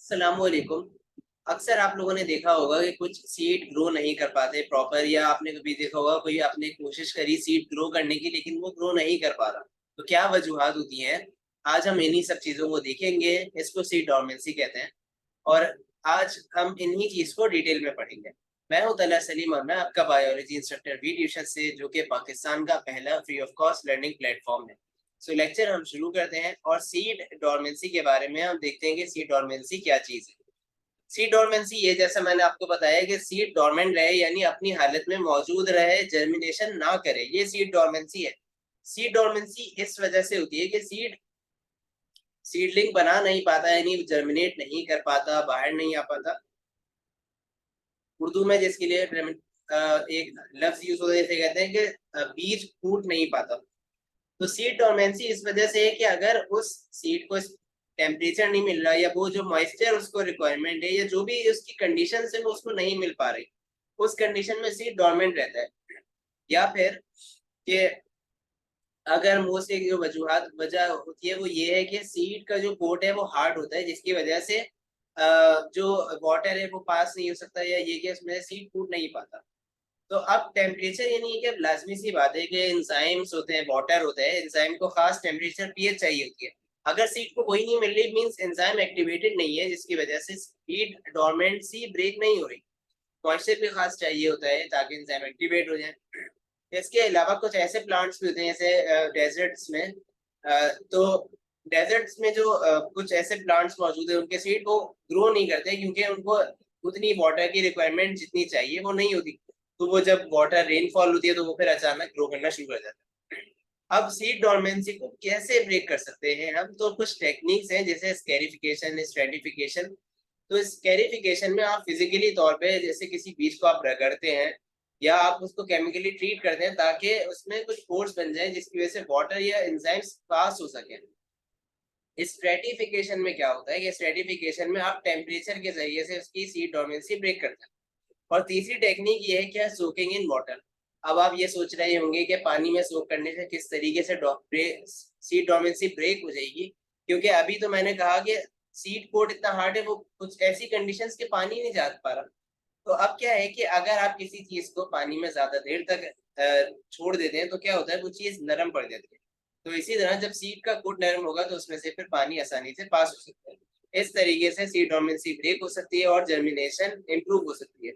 अस्सलामुअलैकुम। अक्सर आप लोगों ने देखा होगा कि कुछ सीड ग्रो नहीं कर पाते प्रॉपर, या आपने कभी देखा होगा कोई आपने कोशिश करी सीड ग्रो करने की लेकिन वो ग्रो नहीं कर पा रहा। तो क्या वजूहात होती हैं? आज हम इन्हीं सब चीज़ों को देखेंगे। इसको सीड डोरमेंसी कहते हैं। और आज हम इन्हीं चीज़ को डिटेल में पढ़ेंगे। मैं हूं तला सलीम और मैं आपका बायोलॉजी इंस्ट्रक्टर वी ट्यूशन से, जो कि पाकिस्तान का पहला free of cost learning platform है। सो लेक्चर हम शुरू करते हैं और सीड डोरमेंसी के बारे में हम देखते हैं कि सीड डोरमेंसी क्या चीज़ है। सीड डोरमेंसी ये, जैसा मैंने आपको बताया कि सीड डोरमेंट रहे यानी अपनी हालत में मौजूद रहे, जर्मिनेशन ना करे, ये सीड डोरमेंसी है। सीड डोरमेंसी इस वजह से होती है कि सीडलिंग बना नहीं पाता, यानी जर्मिनेट नहीं कर पाता, बाहर नहीं आ पाता। उर्दू में जिसके लिए एक लफ्ज यूज होता है, जैसे कहते हैं कि बीज फूट नहीं पाता। तो सीड डोरमेंसी इस वजह से है कि अगर उस सीड को टेम्परेचर नहीं मिल रहा, या वो जो मॉइस्चर उसको रिक्वायरमेंट है, या जो भी उसकी कंडीशन है वो उसको नहीं मिल पा रही, उस कंडीशन में सीड डोरमेंट रहता है। या फिर कि अगर मोस्टली जो वजह होती है वो ये है कि सीड का जो कोट है वो हार्ड होता है, जिसकी वजह से जो वाटर है वो पास नहीं हो सकता, या ये कि उसमें सीड फूट नहीं पाता। तो अब टेम्परेचर यानी कि लाजमी सी बात है कि एंजाइम्स होते हैं, वाटर होता है, एंजाइम को खास टेम्परेचर पीएच चाहिए होती है। अगर सीड को कोई नहीं मिल रही, मींस एंजाइम एक्टिवेटेड नहीं है, जिसकी वजह से सीड डोरमेंसी ब्रेक नहीं हो रही। मॉइस्चर भी खास चाहिए होता है ताकि एंजाइम एक्टिवेट हो जाए। इसके अलावा कुछ ऐसे प्लांट्स भी होते हैं जैसे डेजर्ट्स में। तो डेजर्ट्स में जो कुछ ऐसे प्लांट्स मौजूद है, उनके सीड को ग्रो नहीं करते क्योंकि उनको उतनी वाटर की रिक्वायरमेंट जितनी चाहिए वो नहीं होती। तो वो जब वाटर रेनफॉल होती है तो वो फिर अचानक ग्रो करना शुरू कर जाता है। अब सीड डोरमेंसी को कैसे ब्रेक कर सकते हैं हम? तो कुछ टेक्निक्स हैं जैसे स्कैरिफिकेशन, स्ट्रेटिफिकेशन। तो स्कैरिफिकेशन में आप फिजिकली तौर पे जैसे किसी बीज को आप रगड़ते हैं, या आप उसको केमिकली ट्रीट करते हैं ताकि उसमें कुछ फोर्स बन जाए जिसकी वजह से वाटर या एंजाइम्स पास हो सके। स्ट्रेटिफिकेशन में क्या होता है कि स्ट्रेटिफिकेशन में आप टेम्परेचर के जरिए से उसकी सीड डोरमेंसी ब्रेक करते हैं। और तीसरी टेक्निक ये है क्या, सोकिंग इन वाटर। अब आप ये सोच रहे होंगे कि पानी में सोक करने से किस तरीके से सीड डोरमेंसी ब्रेक हो जाएगी, क्योंकि अभी तो मैंने कहा कि सीड कोट इतना हार्ड है, वो कुछ ऐसी कंडीशंस के पानी नहीं जा पा रहा। तो अब क्या है कि अगर आप किसी चीज को पानी में ज्यादा देर तक छोड़ देते हैं तो क्या होता है, वो चीज नरम पड़ जाती है। तो इसी तरह जब सीड का कोट नरम होगा तो उसमें से फिर पानी आसानी से पास हो सकता है। इस तरीके से सीड डोरमेंसी ब्रेक हो सकती है और जर्मिनेशन इंप्रूव हो सकती है।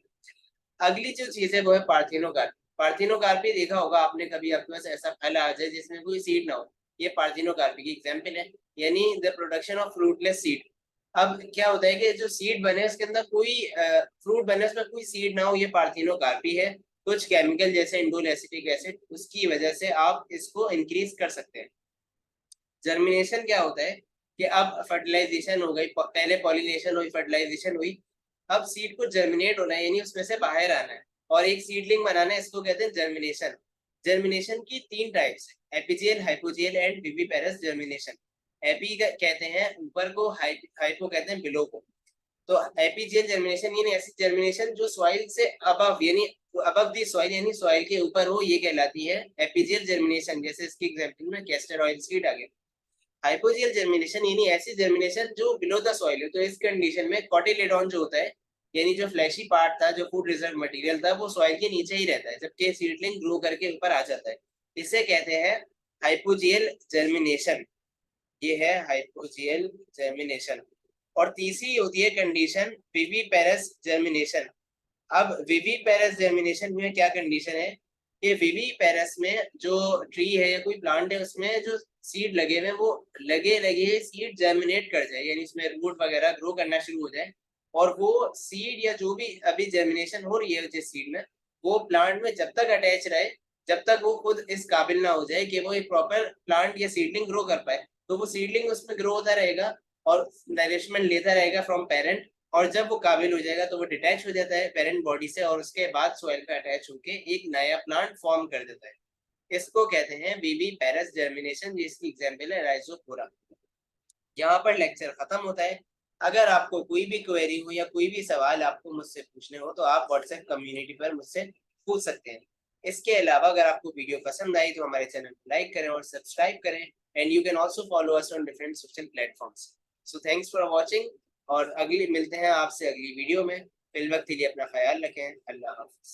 अगली जो चीज है वो है पार्थिनोकार्पी। पार्थिनोकार्पी देखा होगा आपने कभी, आपके पास ऐसा फल आ जाए जिसमें कोई सीड ना हो, ये पार्थिनोकार्पी की एग्जांपल है, यानी the production of fruitless seed. अब क्या होता है कि जो सीड बने उसके अंदर कोई फ्रूट बने उसमें कोई सीड ना हो, ये पार्थिनोकार्पी है। कुछ केमिकल जैसे इंडोल एसिटिक एसिड, उसकी वजह से आप इसको इंक्रीज कर सकते हैं। जर्मिनेशन क्या होता है कि अब फर्टिलाइजेशन हो गई, पहले पॉलिनेशन हुई, फर्टिलाइजेशन हुई, अब सीड को जर्मिनेट होना है यानी उसमें से बाहर आना है और एक सीडलिंग बनाना है, इसको कहते हैं जर्मिनेशन। जर्मिनेशन की तीन टाइप्स है, एपिजियल, hypogeal and viviparous germination. AP कहते हैं ऊपर को, हाइपो कहते हैं बिलो को। तो एपीजियल जर्मिनेशन यानी ऐसी जर्मिनेशन जो सॉइल से अबव यानी अबव दी सॉइल यानी सॉइल के ऊपर हो, ये कहलाती है एपीजियल जर्मिनेशन। जैसे इसकी एग्जांपल में कैस्टर ऑयल सीड आ गया। हाइपोजियल जर्मिनेशन यानी ऐसी जर्मिनेशन जो बिलो द सॉइल है। तो इस कंडीशन में कॉटिलेडॉन जो होता है, यानी जो फ्लैशी पार्ट था, जो फूड रिजर्व मटेरियल था, वो सॉइल के नीचे ही रहता है, जबकि सीडलिंग ग्रो करके ऊपर आ जाता है। इसे कहते हैं हाइपोजियल जर्मिनेशन। ये है हाइपोजियल जर्मिनेशन। और तीसरी होती है कंडीशन विविपेरस जर्मिनेशन। अब विविपेरस जर्मिनेशन में क्या कंडीशन है कि विविपेरस में जो ट्री है या कोई प्लांट है उसमें जो सीड लगे हुए वो लगे लगे सीड जर्मिनेट कर जाए, यानी उसमें रूट वगैरह ग्रो करना शुरू हो जाए। और वो सीड या जो भी अभी जर्मिनेशन हो रही है जिस सीड में, वो प्लांट में जब तक अटैच रहे, जब तक वो खुद इस काबिल ना हो जाए कि वो एक प्रॉपर प्लांट या सीडलिंग ग्रो कर पाए, तो वो सीडलिंग उसमें ग्रो होता रहेगा और नरिशमेंट लेता रहेगा फ्रॉम पेरेंट। और जब वो काबिल हो जाएगा तो वो डिटैच हो जाता है पेरेंट बॉडी से, और उसके बाद सॉइल पे अटैच होके एक नया प्लांट फॉर्म कर देता है। इसको कहते हैं बीबी पेरस जर्मिनेशन, जिसकी एग्जांपल है राइजोफोरा। यहाँ पर लेक्चर खत्म होता है। अगर आपको कोई भी क्वेरी हो या कोई भी सवाल आपको मुझसे पूछने हो तो आप व्हाट्सएप कम्युनिटी पर मुझसे पूछ सकते हैं। इसके अलावा अगर आपको वीडियो पसंद आई तो हमारे चैनल को लाइक करें और सब्सक्राइब करें, and you can also follow us on different social platforms. So thanks for watching. और अगली मिलते हैं आपसे अगली वीडियो में। फिल वक्त के लिए अपना ख्याल रखें। अल्लाह हाफिज।